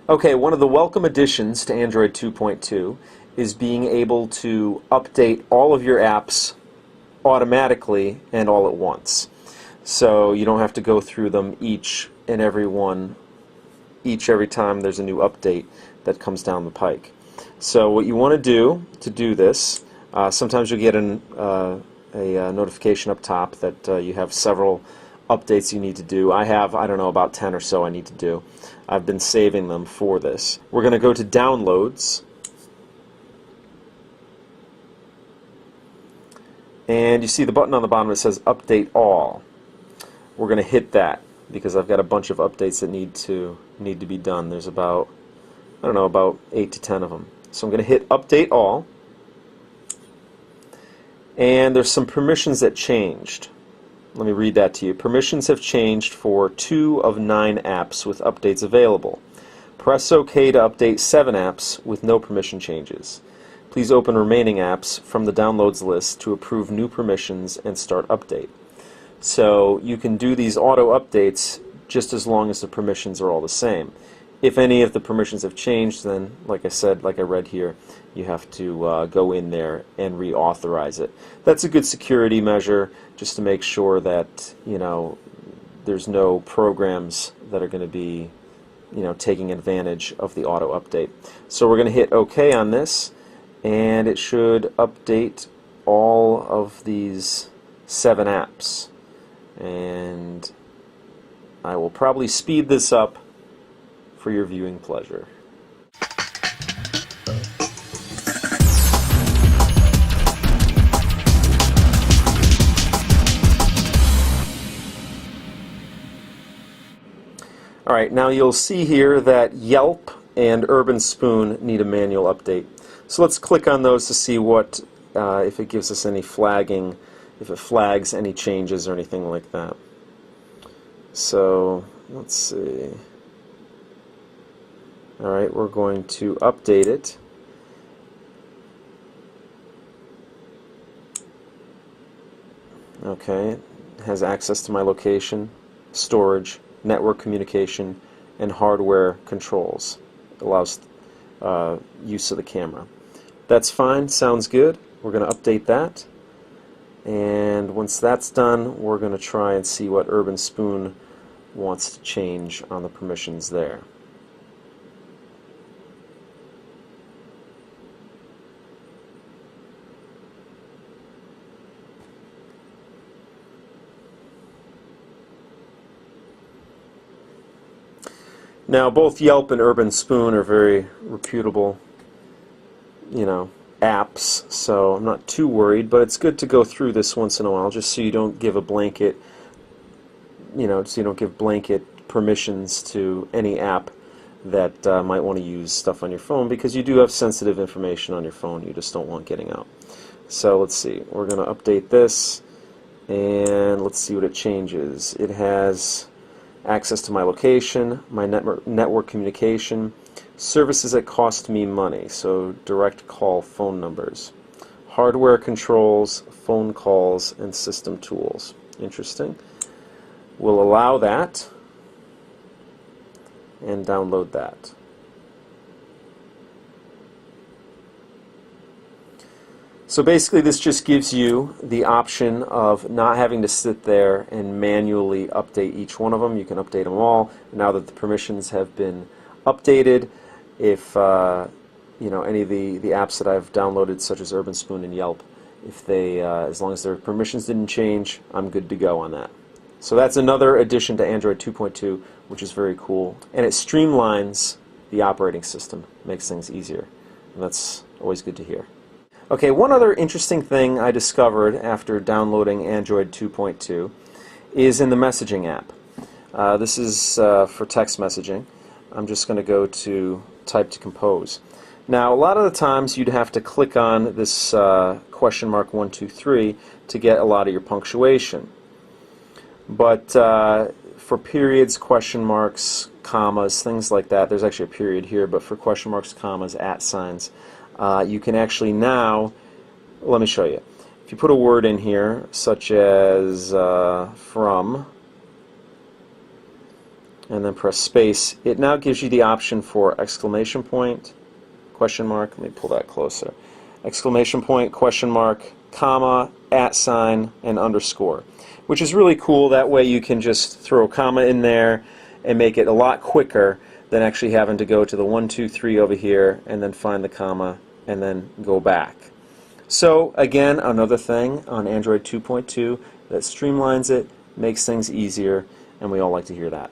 Okay, one of the welcome additions to Android 2.2 is being able to update all of your apps automatically and all at once. So you don't have to go through them each and every time there's a new update that comes down the pike. So what you want to do this, sometimes you'll get a notification up top that you have several updates you need to do. I have, I don't know, about 10 or so I need to do. I've been saving them for this. We're going to go to Downloads, and you see the button on the bottom that says Update All. We're going to hit that because I've got a bunch of updates that need to be done. There's about, I don't know, about 8 to 10 of them. So I'm going to hit Update All, and there's some permissions that changed. Let me read that to you. Permissions have changed for 2 of 9 apps with updates available. Press OK to update 7 apps with no permission changes. Please open remaining apps from the downloads list to approve new permissions and start update. So you can do these auto updates just as long as the permissions are all the same. If any of the permissions have changed, then, like I said, like I read here, you have to go in there and reauthorize it. That's a good security measure, just to make sure that, you know, there's no programs that are going to be, you know, taking advantage of the auto update. So we're going to hit OK on this, and it should update all of these 7 apps. And I will probably speed this up for your viewing pleasure. Alright, now you'll see here that Yelp and Urban Spoon need a manual update. So let's click on those to see what, if it gives us any flagging, if it flags any changes or anything like that. So, let's see. Alright, we're going to update it. Okay, it has access to my location, storage, network communication, and hardware controls. It allows use of the camera. That's fine, sounds good. We're going to update that. And once that's done, we're going to try and see what Urban Spoon wants to change on the permissions there. Now, both Yelp and Urban Spoon are very reputable, you know, apps, so I'm not too worried, but it's good to go through this once in a while just so you don't give a blanket, you know, so you don't give blanket permissions to any app that might want to use stuff on your phone, because you do have sensitive information on your phone you just don't want getting out. So let's see, we're going to update this, and let's see what it changes. It has access to my location, my network communication, services that cost me money, so direct call phone numbers, hardware controls, phone calls, and system tools. Interesting. We'll allow that and download that. So basically this just gives you the option of not having to sit there and manually update each one of them. You can update them all. Now that the permissions have been updated, if you know, any of the apps that I've downloaded, such as Urban Spoon and Yelp, if they, as long as their permissions didn't change, I'm good to go on that. So that's another addition to Android 2.2, which is very cool. And it streamlines the operating system, makes things easier. And that's always good to hear. Okay, one other interesting thing I discovered after downloading Android 2.2 is in the messaging app. This is for text messaging. I'm just going to go to Type to Compose. Now, a lot of the times you'd have to click on this question mark 1, 2, 3 to get a lot of your punctuation. But for periods, question marks, commas, things like that, there's actually a period here, but for question marks, commas, @ signs, you can actually now, let me show you. If you put a word in here, such as from and then press space, it now gives you the option for exclamation point, question mark, let me pull that closer, exclamation point, question mark, comma, @ sign, and underscore, which is really cool. That way you can just throw a comma in there and make it a lot quicker than actually having to go to the 1, 2, 3 over here and then find the comma and then go back. So again, another thing on Android 2.2 that streamlines it, makes things easier, and we all like to hear that.